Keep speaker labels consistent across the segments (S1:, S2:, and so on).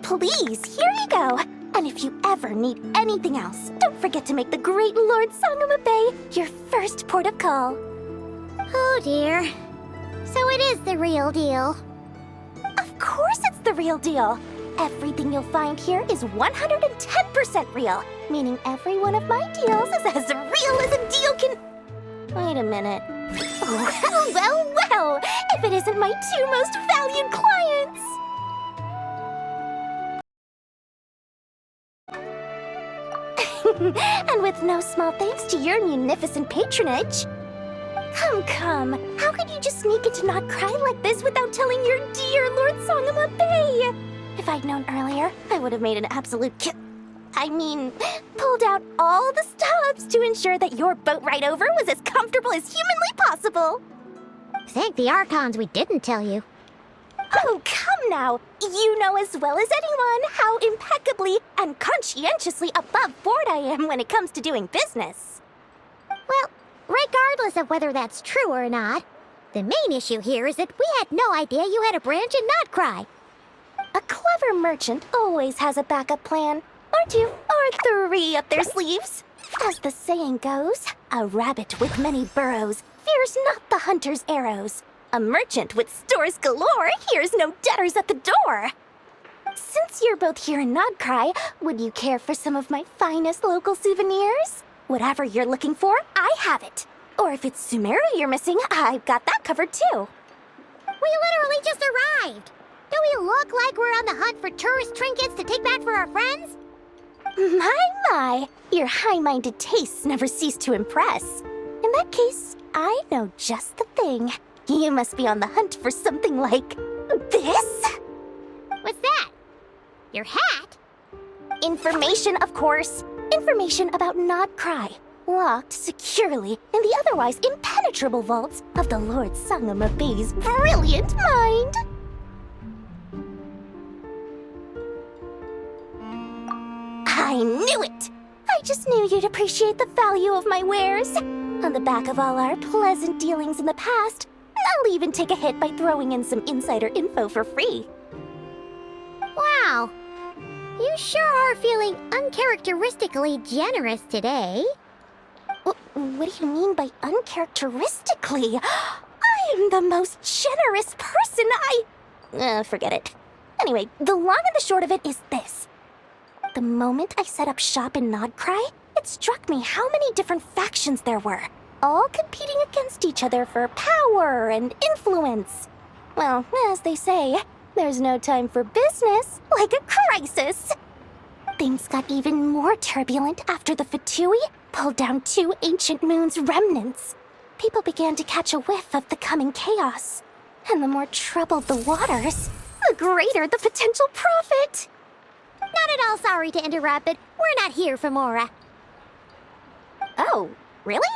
S1: Please, here you go. And if you ever need anything else, don't forget to make the great Lord Sangama Bay your first port of call.
S2: Oh dear. So it is the real deal.
S1: Of course it's the real deal. Everything you'll find here is 110% real, meaning every one of my deals is as real as a deal can... Wait a minute. Well, if it isn't my two most valued clients! And with no small thanks to your munificent patronage. Come, how could you just sneak into Not Krai like this without telling your dear Lord Sangama Bay? If I'd known earlier, I would have made an absolute pulled out all the stops to ensure that your boat ride over was as comfortable as humanly possible.
S2: Thank the Archons we didn't tell you.
S1: Oh, come now. You know as well as anyone how impeccably and conscientiously above board I am when it comes to doing business.
S2: Well, regardless of whether that's true or not, the main issue here is that we had no idea you had a branch in Not Krai.
S1: A clever merchant always has a backup plan, or two, or three up their sleeves. As the saying goes, a rabbit with many burrows fears not the hunter's arrows. A merchant with stores galore hears no debtors at the door. Since you're both here in Not Krai, would you care for some of my finest local souvenirs? Whatever you're looking for, I have it. Or if it's Sumeru you're missing, I've got that covered too.
S2: We literally just arrived. Do we look like we're on the hunt for tourist trinkets to take back for our friends?
S1: My, your high-minded tastes never cease to impress. In that case, I know just the thing. You must be on the hunt for something like this?
S2: What's that? Your hat?
S1: Information, of course. Information about Not Krai, locked securely in the otherwise impenetrable vaults of the Lord Sangama Bay's brilliant mind. I knew it! I just knew you'd appreciate the value of my wares. On the back of all our pleasant dealings in the past, I'll even take a hit by throwing in some insider info for free.
S2: Wow. You sure are feeling uncharacteristically generous today.
S1: What do you mean by uncharacteristically? I am the most generous person forget it. Anyway, the long and the short of it is this. The moment I set up shop in Not Krai, it struck me how many different factions there were, all competing against each other for power and influence. Well, as they say, there's no time for business like a crisis. Things got even more turbulent after the Fatui pulled down two ancient moon's remnants. People began to catch a whiff of the coming chaos. And the more troubled the waters, the greater the potential profit.
S2: Not at all sorry to interrupt, but we're not here for Mora.
S1: Oh, really?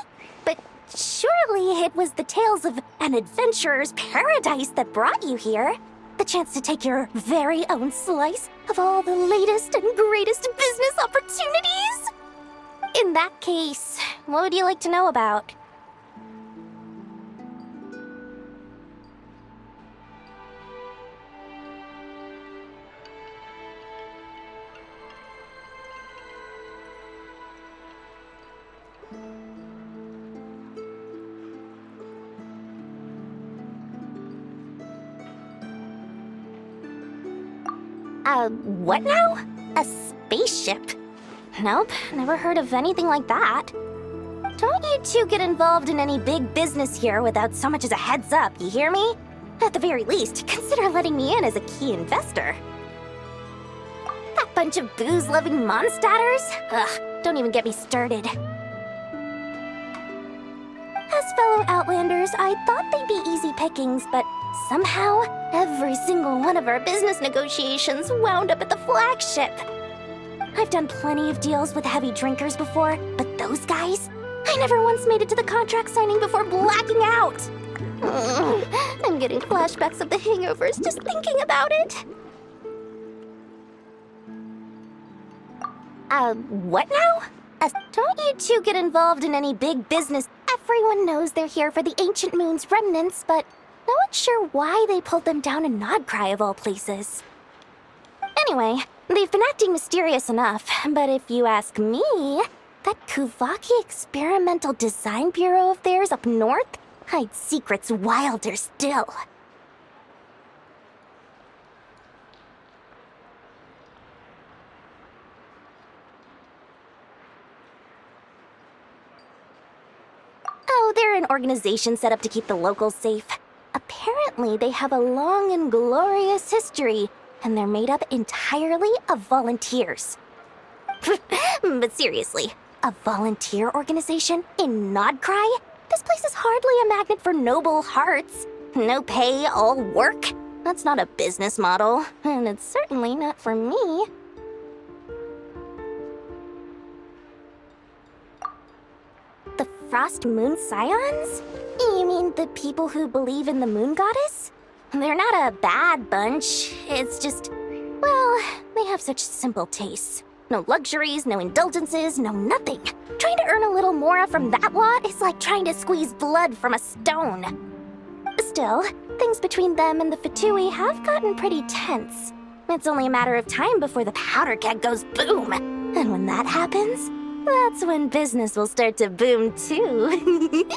S1: But surely it was the tales of an adventurer's paradise that brought you here. The chance to take your very own slice of all the latest and greatest business opportunities? In that case, what would you like to know about? What now? A spaceship? Nope, never heard of anything like that. don't you two get involved in any big business here without so much as a heads up, you hear me? At the very least, consider letting me in as a key investor. That bunch of booze-loving monsters? Ugh, don't even get me started. As fellow Outlanders, I thought they'd be easy pickings, but somehow, every single one of our business negotiations wound up at the flagship. I've done plenty of deals with heavy drinkers before, but those guys? I never once made it to the contract signing before blacking out. I'm getting flashbacks of the hangovers just thinking about it. What now? Don't you two get involved in any big business? Everyone knows they're here for the Ancient Moon's remnants, but no one's sure why they pulled them down in Krai of all places. Anyway, they've been acting mysterious enough, but if you ask me, that Kuvaki Experimental Design Bureau of theirs up north hides secrets wilder still. Oh, they're an organization set up to keep the locals safe. Apparently, they have a long and glorious history, and they're made up entirely of volunteers. But seriously, a volunteer organization in Krai? This place is hardly a magnet for noble hearts. No pay, all work. That's not a business model, and it's certainly not for me. The Frost Moon Scions? You mean the people who believe in the moon goddess? They're not a bad bunch. It's just, well, they have such simple tastes. No luxuries, no indulgences, no nothing. Trying to earn a little more from that lot is like trying to squeeze blood from a stone. Still, things between them and the Fatui have gotten pretty tense. It's only a matter of time before the powder keg goes boom. And when that happens, that's when business will start to boom too.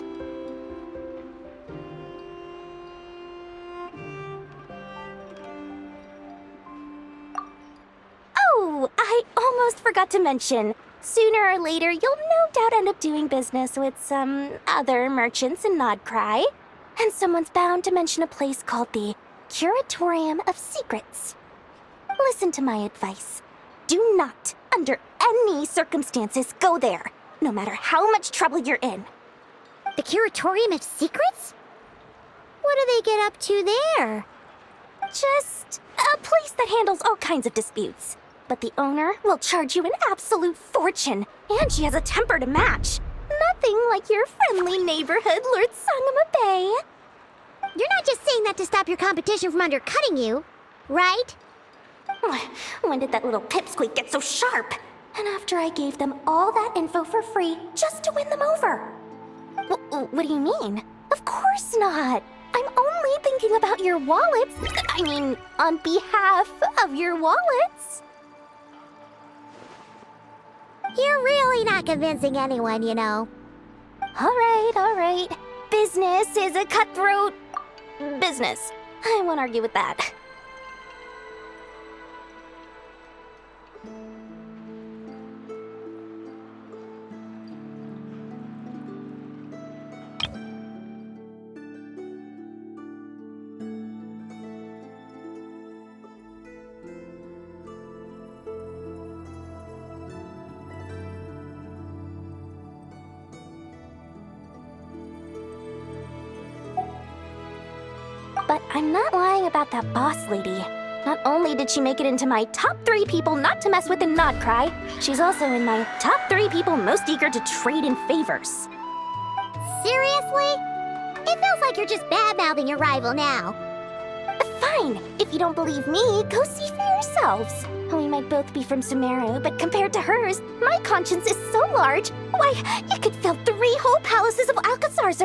S1: Oh, I almost forgot to mention. Sooner or later, you'll no doubt end up doing business with some other merchants in Krai. And someone's bound to mention a place called the Curatorium of Secrets. Listen to my advice. Do not, under any circumstances, go there, no matter how much trouble you're in.
S2: The Curatorium of Secrets? What do they get up to there?
S1: Just a place that handles all kinds of disputes. But the owner will charge you an absolute fortune, and she has a temper to match. Nothing like your friendly neighborhood, Lord Sangama Bay.
S2: You're not just saying that to stop your competition from undercutting you, right?
S1: When did that little pipsqueak get so sharp? And after I gave them all that info for free just to win them over. What do you mean? Of course not. I'm only thinking about your wallets. I mean, on behalf of your wallets.
S2: You're really not convincing anyone, you know.
S1: All right. Business is a cutthroat business. I won't argue with that. But I'm not lying about that boss lady. Not only did she make it into my top 3 people not to mess with in Krai, she's also in my top 3 people most eager to trade in favors.
S2: Seriously? It feels like you're just bad-mouthing your rival now.
S1: Fine. If you don't believe me, go see for yourselves. We might both be from Sumeru, but compared to hers, my conscience is so large, why, you could fill 3 whole palaces of Alcazar's.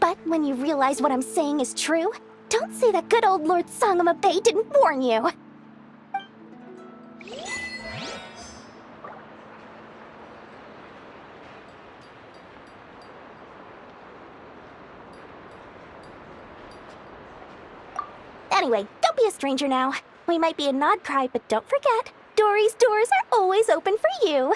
S1: But when you realize what I'm saying is true, don't say that good old Lord Sangama Bay didn't warn you. Anyway, don't be a stranger now. We might be in Krai, but don't forget, Dory's doors are always open for you.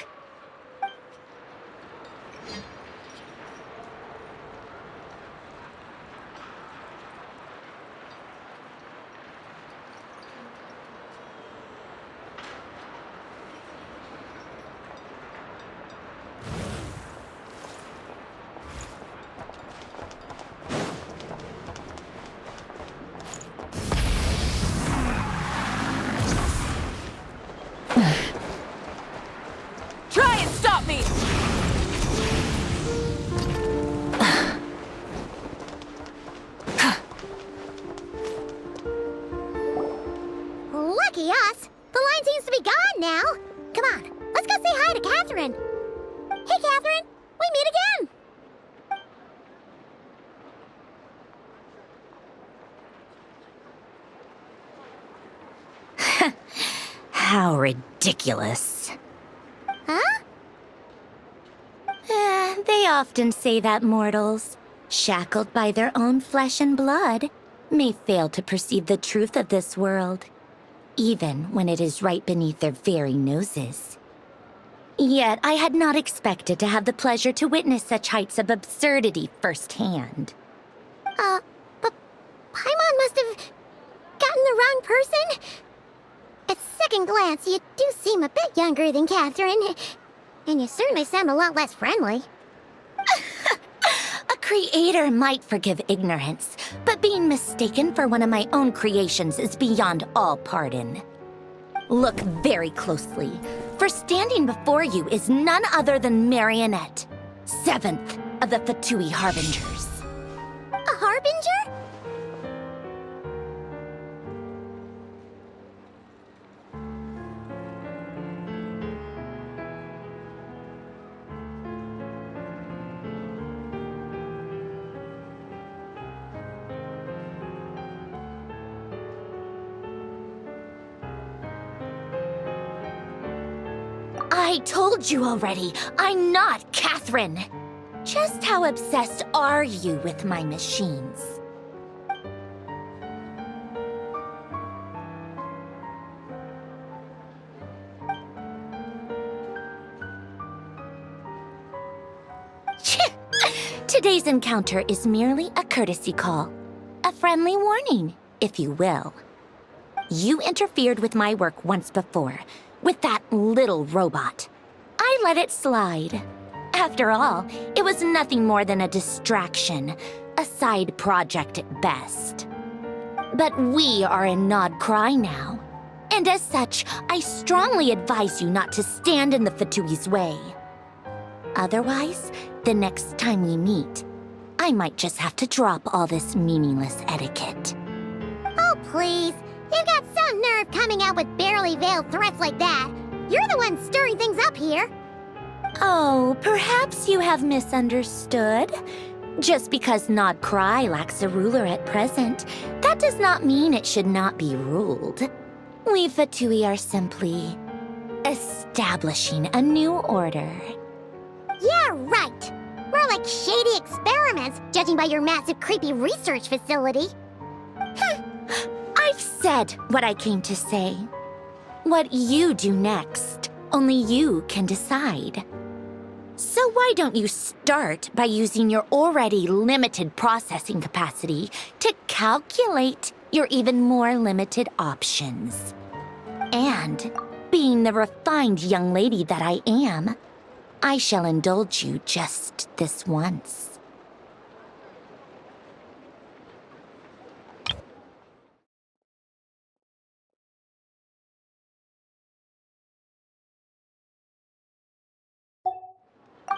S1: How ridiculous.
S2: Huh?
S1: They often say that mortals, shackled by their own flesh and blood, may fail to perceive the truth of this world, even when it is right beneath their very noses. Yet I had not expected to have the pleasure to witness such heights of absurdity firsthand.
S2: But Paimon must have gotten the wrong person? At second glance, you do seem a bit younger than Catherine, and you certainly sound a lot less friendly.
S1: A creator might forgive ignorance, but being mistaken for one of my own creations is beyond all pardon. Look very closely, for standing before you is none other than Marionette, 7th of the Fatui Harbingers.
S2: A harbinger?
S1: I told you already, I'm not Catherine. Just how obsessed are you with my machines? Today's encounter is merely a courtesy call. A friendly warning, if you will. You interfered with my work once before, with that little robot. I let it slide. After all, it was nothing more than a distraction, a side project at best. But we are in Nod Krai now, and as such, I strongly advise you not to stand in the Fatui's way. Otherwise, the next time we meet, I might just have to drop all this meaningless etiquette.
S2: Oh, please. You've got some nerve coming out with barely veiled threats like that. You're the one stirring things up here.
S1: Oh, perhaps you have misunderstood. Just because Nod Krai lacks a ruler at present, that does not mean it should not be ruled. We Fatui are simply establishing a new order.
S2: Yeah, right. More like shady experiments, judging by your massive, creepy research facility.
S1: I've said what I came to say. What you do next, only you can decide. So why don't you start by using your already limited processing capacity to calculate your even more limited options? And, being the refined young lady that I am, I shall indulge you just this once.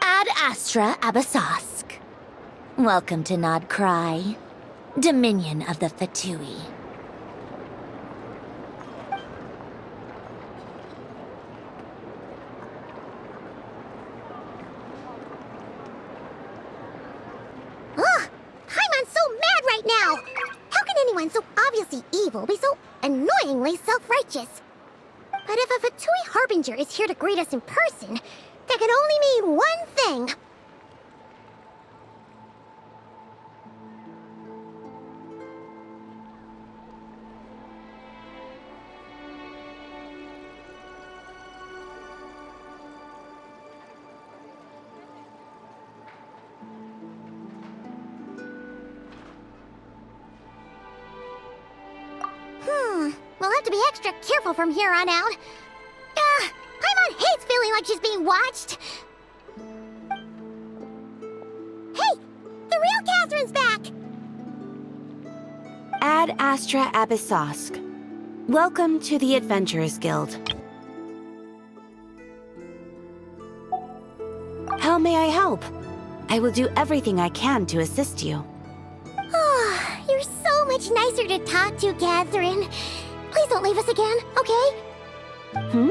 S1: Ad Astra Abasask. Welcome to Nod Krai, Dominion of the Fatui.
S2: Ugh! Paimon's so mad right now! How can anyone so obviously evil be so annoyingly self-righteous? But if a Fatui Harbinger is here to greet us in person, that can only mean one thing. We'll have to be extra careful from here on out. Paimon hates feeling like she's being watched. Hey! The real Catherine's back!
S3: Ad Astra Abyssosque. Welcome to the Adventurers Guild. How may I help? I will do everything I can to assist you.
S2: Oh, you're so much nicer to talk to, Catherine. Please don't leave us again, okay?
S3: Hmm?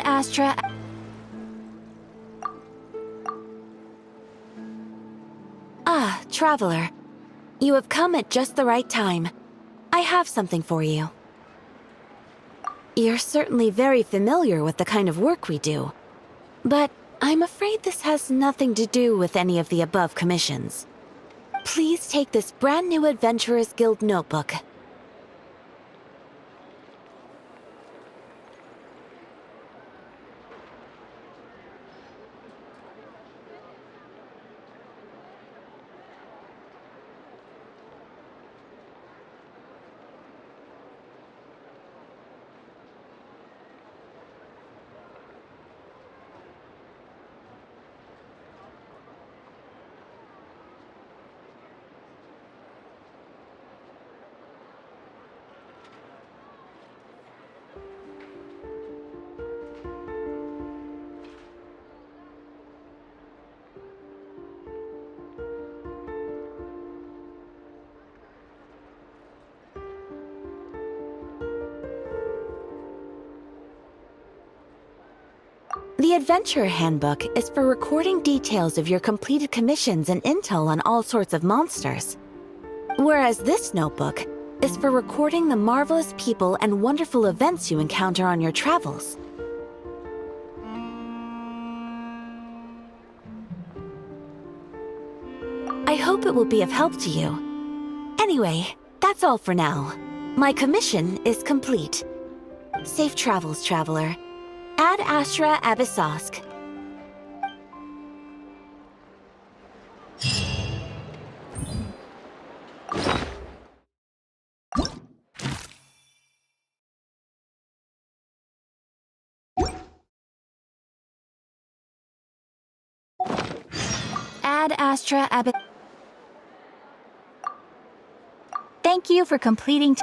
S3: Astra. Ah, traveler. You have come at just the right time. I have something for you. You're certainly very familiar with the kind of work we do. But I'm afraid this has nothing to do with any of the above commissions. Please take this brand new Adventurers Guild notebook. The Adventurer Handbook is for recording details of your completed commissions and intel on all sorts of monsters. Whereas this notebook is for recording the marvelous people and wonderful events you encounter on your travels. I hope it will be of help to you. Anyway, that's all for now. My commission is complete. Safe travels, traveler. Ad Astra Abyssosk. Ad Astra Abyssosk. Thank you for completing.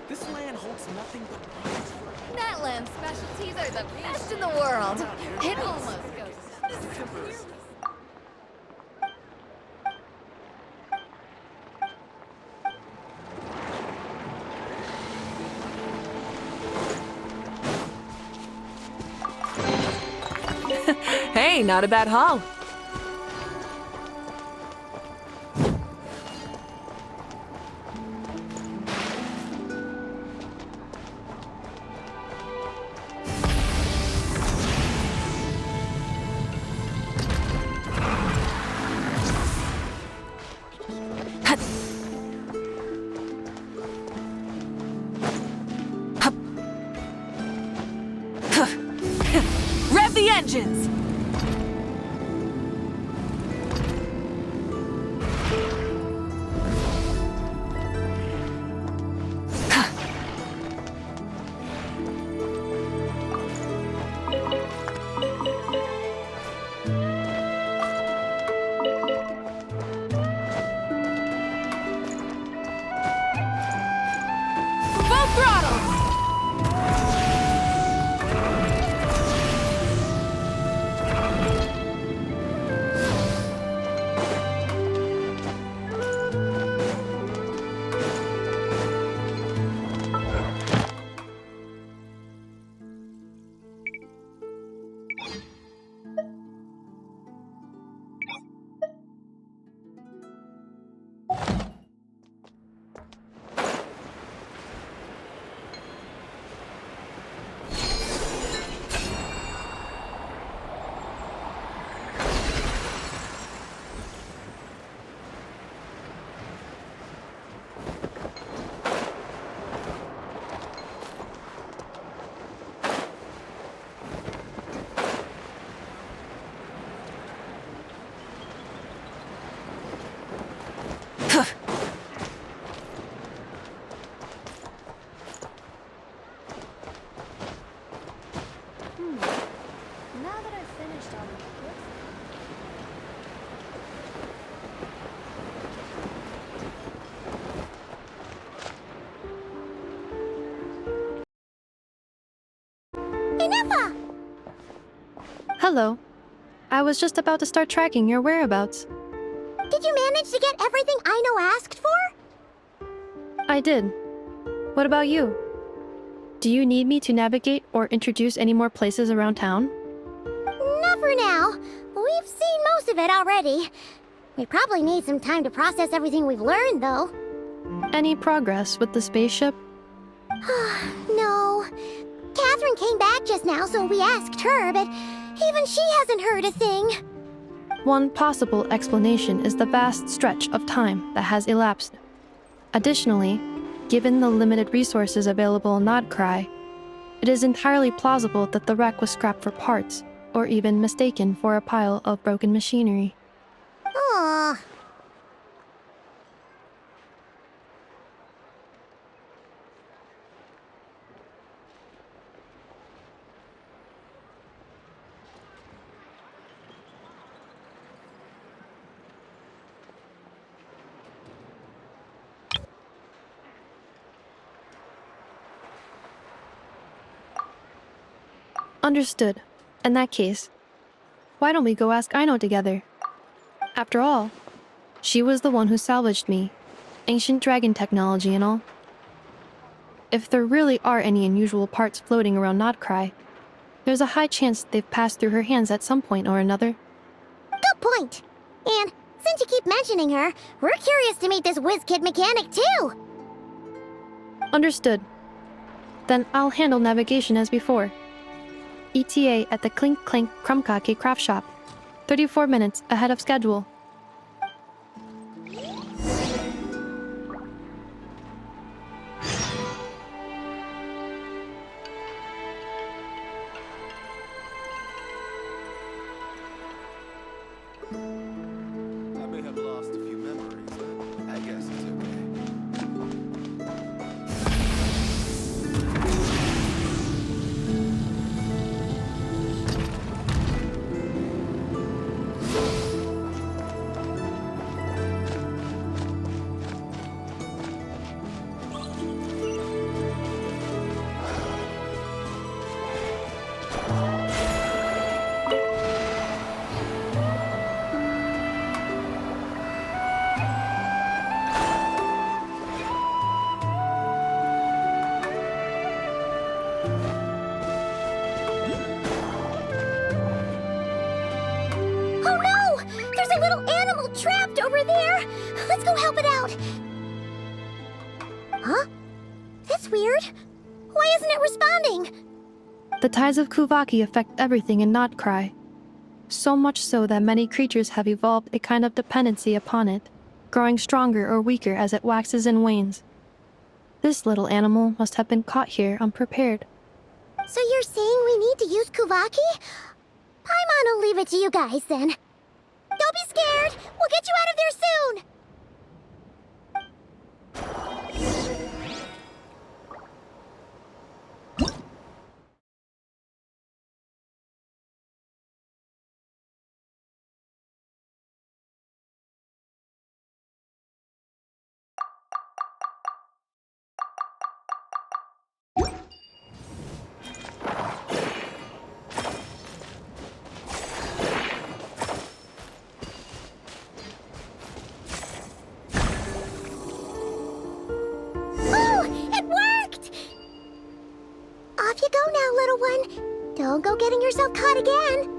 S4: This land holds nothing but promise.
S5: That land's specialties are the best in the world. It almost goes.
S6: Hey, not a bad haul. Rev the engines! Full throttle!
S7: Hello. I was just about to start tracking your whereabouts.
S2: Did you manage to get everything Aino asked for?
S7: I did. What about you? Do you need me to navigate or introduce any more places around town?
S2: Not for now. We've seen most of it already. We probably need some time to process everything we've learned, though.
S7: Any progress with the spaceship?
S2: No. Catherine came back just now, so we asked her, but even she hasn't heard a thing.
S7: One possible explanation is the vast stretch of time that has elapsed. Additionally, given the limited resources available in Krai, it is entirely plausible that the wreck was scrapped for parts, or even mistaken for a pile of broken machinery.
S2: Aw.
S7: Understood. In that case, why don't we go ask Aino together? After all, she was the one who salvaged me. Ancient dragon technology and all. If there really are any unusual parts floating around Krai, there's a high chance they've passed through her hands at some point or another.
S2: Good point. And since you keep mentioning her, we're curious to meet this whiz-kid mechanic, too.
S7: Understood. Then I'll handle navigation as before. ETA at the Clink Clank Krumkake craft shop. 34 minutes ahead of schedule.
S8: I may have lost a few memories, but I guess it's okay.
S2: Oh no! There's a little animal trapped over there! Let's go help it out! Huh? That's weird. Why isn't it responding?
S7: The tides of Kuvaki affect everything in Krai. So much so that many creatures have evolved a kind of dependency upon it, growing stronger or weaker as it waxes and wanes. This little animal must have been caught here unprepared.
S2: So you're saying we need to use Kuvaki? Paimon will leave it to you guys then. Don't be scared! We'll get you out of there soon! Oh, it worked! Off you go now, little one. Don't go getting yourself caught again.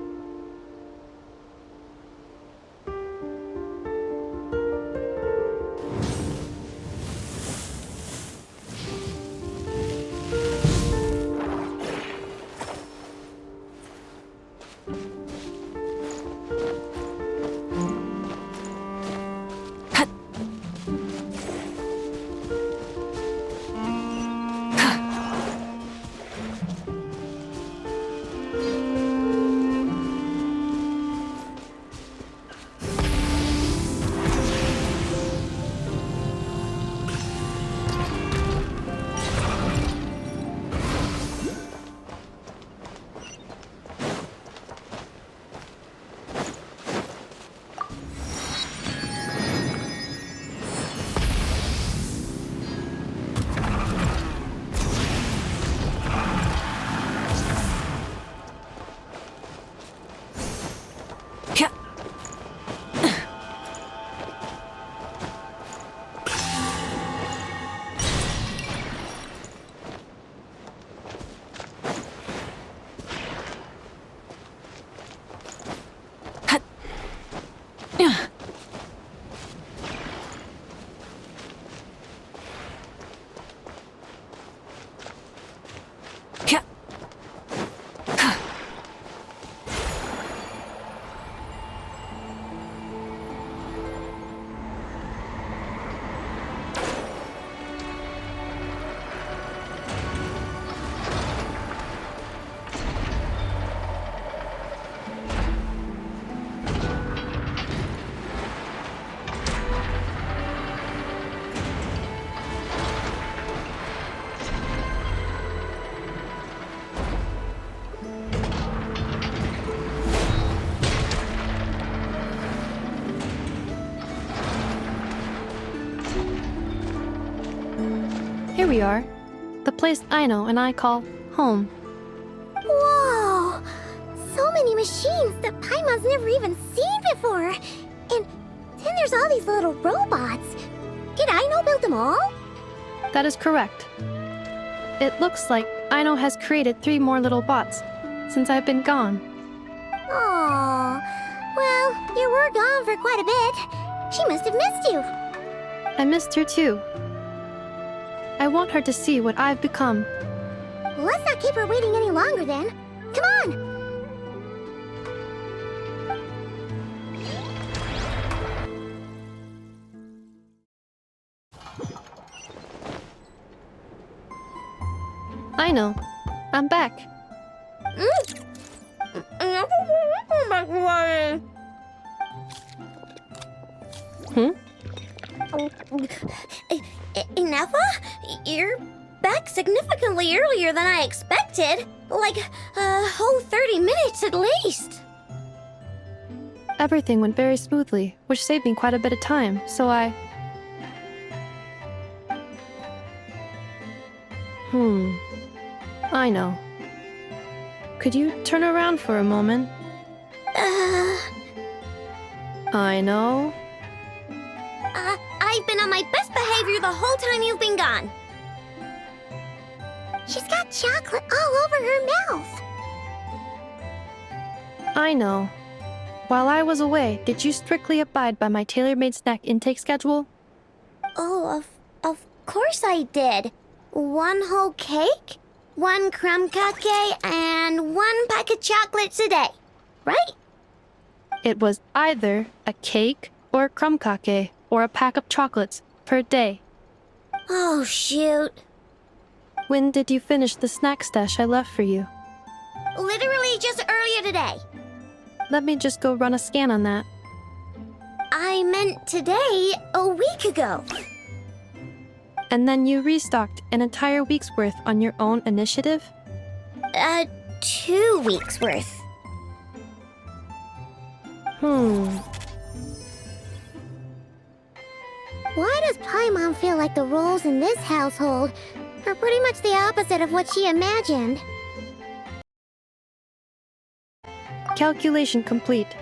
S7: Here we are. The place Aino and I call home.
S2: Whoa! So many machines that Paimon's never even seen before. And then there's all these little robots. Did Aino build them all?
S7: That is correct. It looks like Aino has created 3 more little bots since I've been gone.
S2: Aww. Well, you were gone for quite a bit. She must have missed you.
S7: I missed her too. I want her to see what I've become.
S2: Let's not keep her waiting any longer then. Come on!
S7: Aino, I'm back. Hmm?
S2: Ineffa? You're back significantly earlier than I expected. Like a whole 30 minutes at least.
S7: Everything went very smoothly, which saved me quite a bit of time, so I... I know. Could you turn around for a moment? I know.
S2: I've been on my best behavior the whole time you've been gone. She's got chocolate all over her mouth.
S7: I know. While I was away, did you strictly abide by my tailor-made snack intake schedule?
S2: Oh, of course I did. 1 whole cake, 1 crumb cake, and 1 pack of chocolates a day, right?
S7: It was either a cake or a crumb cake or a pack of chocolates per day.
S2: Oh, shoot.
S7: When did you finish the snack stash I left for you?
S2: Literally just earlier today.
S7: Let me just go run a scan on that.
S2: I meant today, a week ago.
S7: And then you restocked an entire week's worth on your own initiative?
S2: 2 weeks worth. Why does Paimon feel like the roles in this household are pretty much the opposite of what she imagined?
S7: Calculation complete.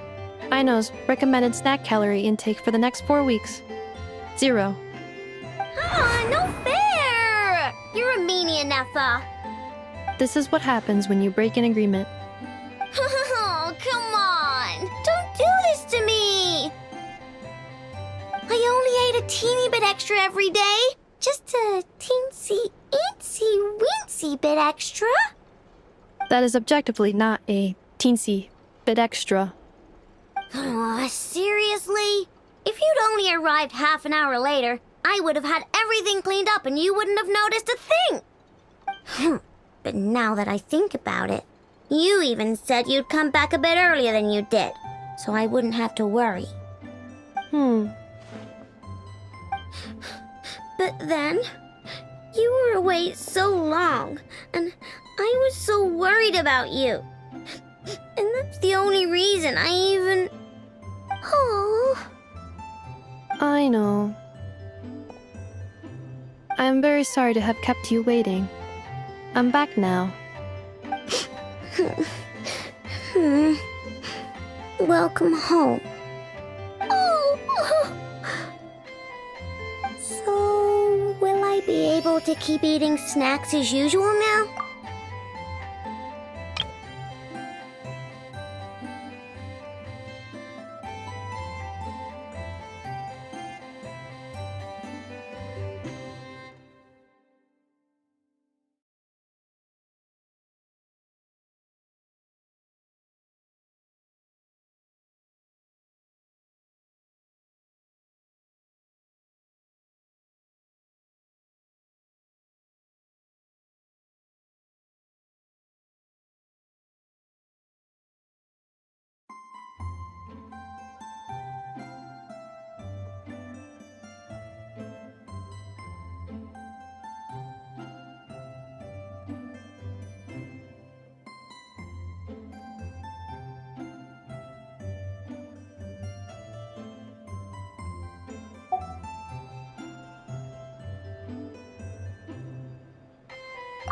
S7: Aino's recommended snack calorie intake for the next 4 weeks. 0.
S2: No fair! You're a meanie, Ineffa.
S7: This is what happens when you break an agreement.
S2: Oh, come on! Don't do this to me! I only ate a teeny bit extra every day. Just a teensy, eensy, weensy bit extra.
S7: That is objectively not a teensy bit extra.
S2: Oh, seriously? If you'd only arrived half an hour later, I would have had everything cleaned up and you wouldn't have noticed a thing. But now that I think about it, you even said you'd come back a bit earlier than you did, so I wouldn't have to worry. But then, you were away so long, and I was so worried about you. And that's the only reason I even... Oh.
S7: I know. I am very sorry to have kept you waiting. I'm back now.
S2: Welcome home. Oh. So, will I be able to keep eating snacks as usual now?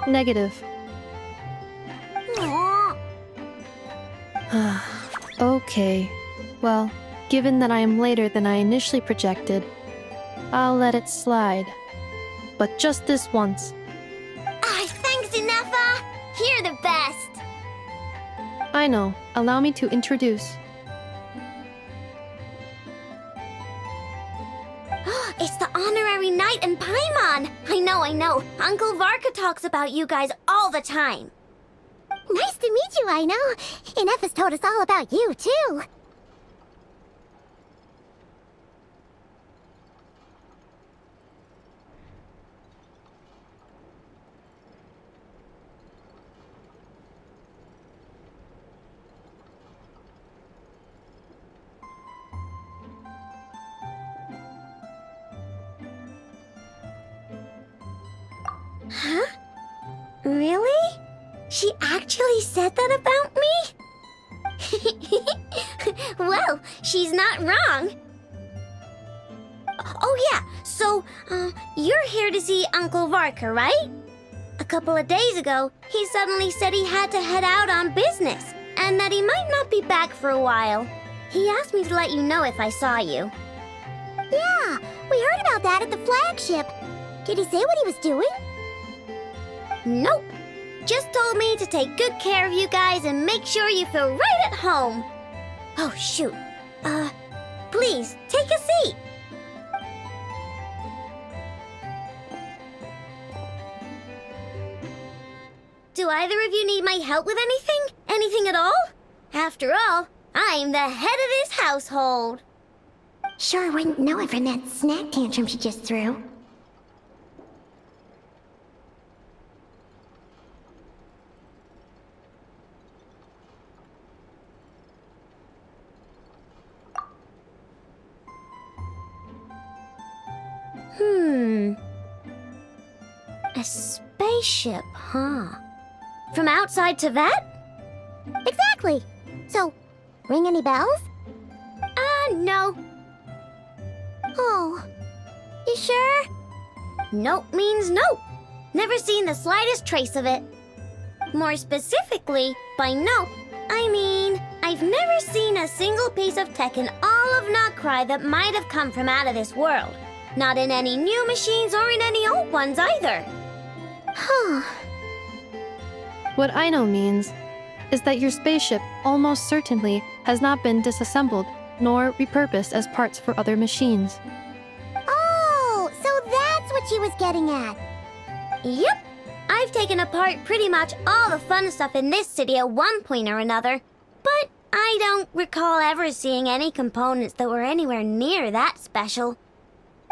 S7: Negative.
S2: Aw.
S7: Okay. Well, given that I am later than I initially projected, I'll let it slide. But just this once.
S2: Thanks, Inefa! You're the best!
S7: I know. Allow me to introduce.
S2: It's the honorary knight and Paimon! I know. Uncle Varka talks about you guys all the time. Nice to meet you, I know. Inefa's told us all about you, too. Huh? Really? She actually said that about me? Well, she's not wrong. Oh yeah, so, you're here to see Uncle Varka, right? A couple of days ago, he suddenly said he had to head out on business, and that he might not be back for a while. He asked me to let you know if I saw you. Yeah, we heard about that at the flagship. Did he say what he was doing? Nope. Just told me to take good care of you guys and make sure you feel right at home. Oh, shoot. Please, take a seat. Do either of you need my help with anything? Anything at all? After all, I'm the head of this household. Sure wouldn't know it from that snack tantrum she just threw. A spaceship, huh? From outside to that? Exactly. So, ring any bells? No. Oh, you sure? Nope means nope. Never seen the slightest trace of it. More specifically, by nope, I mean, I've never seen a single piece of tech in all of Krai that might have come from out of this world. Not in any new machines or in any old ones either. Huh.
S7: What I know means is that your spaceship almost certainly has not been disassembled nor repurposed as parts for other machines.
S2: Oh, so that's what she was getting at. Yep. I've taken apart pretty much all the fun stuff in this city at one point or another, but I don't recall ever seeing any components that were anywhere near that special.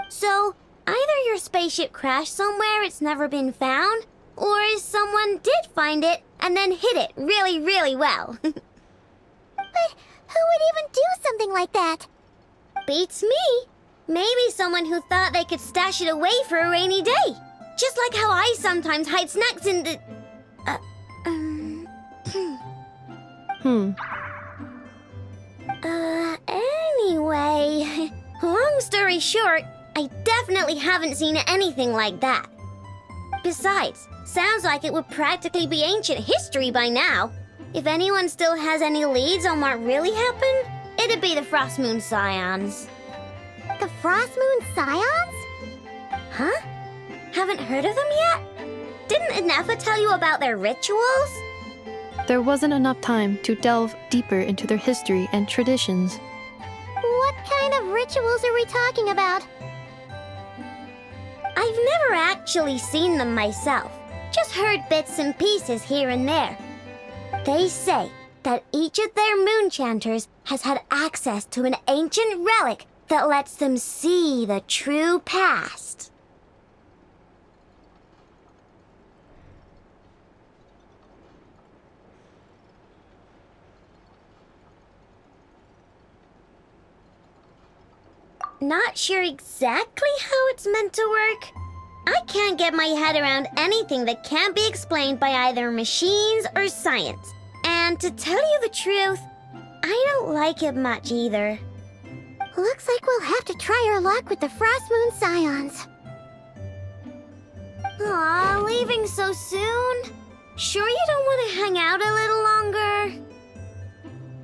S2: So, either your spaceship crashed somewhere it's never been found, or someone did find it and then hid it really, really well. But who would even do something like that? Beats me. Maybe someone who thought they could stash it away for a rainy day. Just like how I sometimes hide snacks in the... Anyway, long story short, I definitely haven't seen anything like that. Besides, sounds like it would practically be ancient history by now. If anyone still has any leads on what really happened, it'd be the Frost Moon Scions. The Frost Moon Scions? Huh? Haven't heard of them yet? Didn't Inefa tell you about their rituals?
S7: There wasn't enough time to delve deeper into their history and traditions.
S2: What kind of rituals are we talking about? I've never actually seen them myself, just heard bits and pieces here and there. They say that each of their moon chanters has had access to an ancient relic that lets them see the true past. Not sure exactly how it's meant to work. I can't get my head around anything that can't be explained by either machines or science. And to tell you the truth, I don't like it much either. Looks like we'll have to try our luck with the Frost Moon Scions. Aw, leaving so soon? Sure you don't want to hang out a little longer?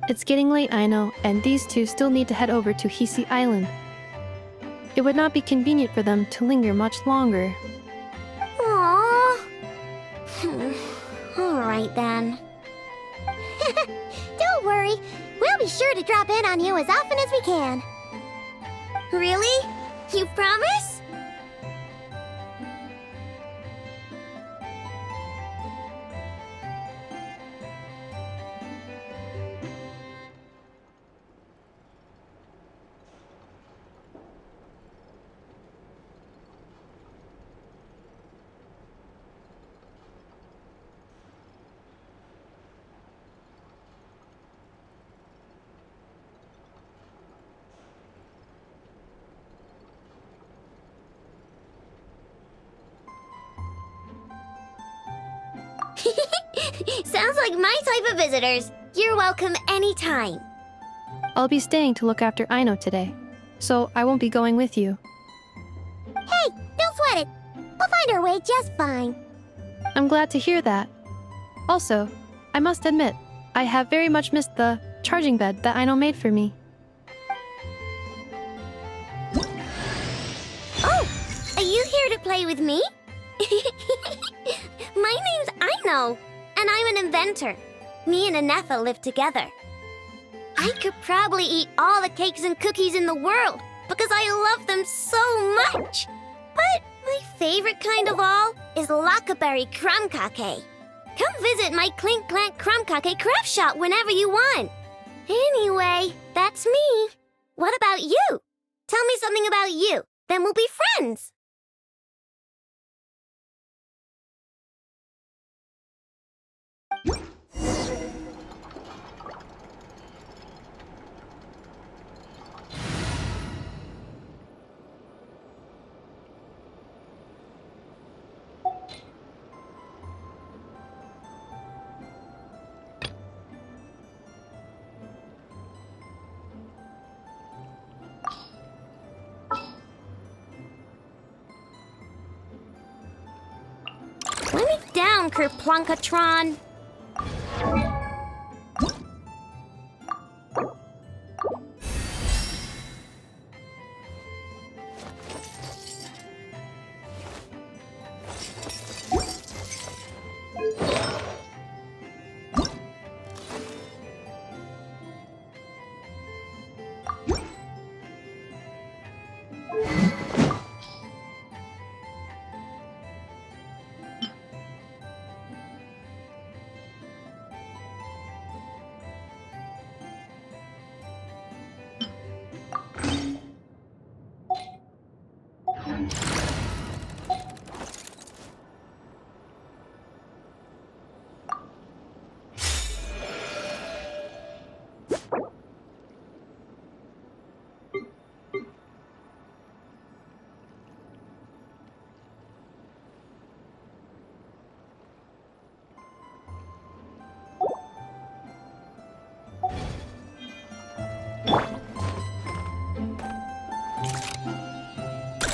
S7: It's getting late, I know, and these two still need to head over to Hisi Island. It would not be convenient for them to linger much longer.
S2: Aww. Alright then. Don't worry. We'll be sure to drop in on you as often as we can. Really? You promise? Sounds like my type of visitors. You're welcome anytime.
S7: I'll be staying to look after Aino today, so I won't be going with you.
S2: Hey, don't sweat it. We'll find our way just fine.
S7: I'm glad to hear that. Also, I must admit, I have very much missed the charging bed that Aino made for me.
S2: Oh, are you here to play with me? My name's Aino, and I'm an inventor. Me and Anefa live together. I could probably eat all the cakes and cookies in the world because I love them so much. But my favorite kind of all is Lockaberry Crumb Cake. Come visit my Clink Clank Crumb Cake craft shop whenever you want. Anyway, that's me. What about you? Tell me something about you, then we'll be friends. Let me down, Kerplunkatron.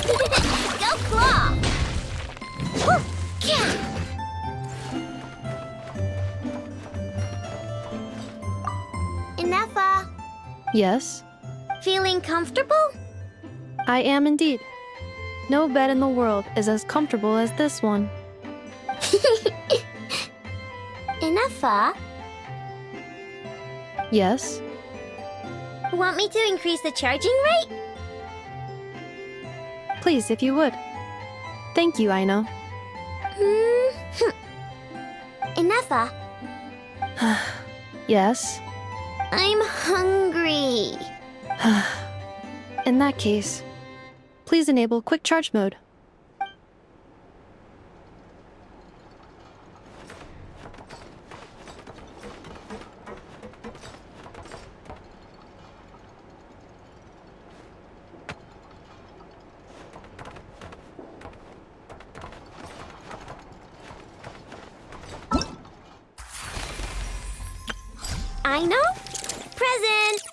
S2: Go Claw! Woo! Yeah! Inefa,
S7: Yes,
S2: feeling comfortable?
S7: I am indeed. No bed in the world is as comfortable as this one.
S2: Inefa,
S7: Yes,
S2: want me to increase the charging rate?
S7: please, if you would. Thank you, Aino.
S2: Inefa,
S7: Yes.
S2: I'm hungry.
S7: In that case, please enable quick charge mode.
S2: Aino? Present!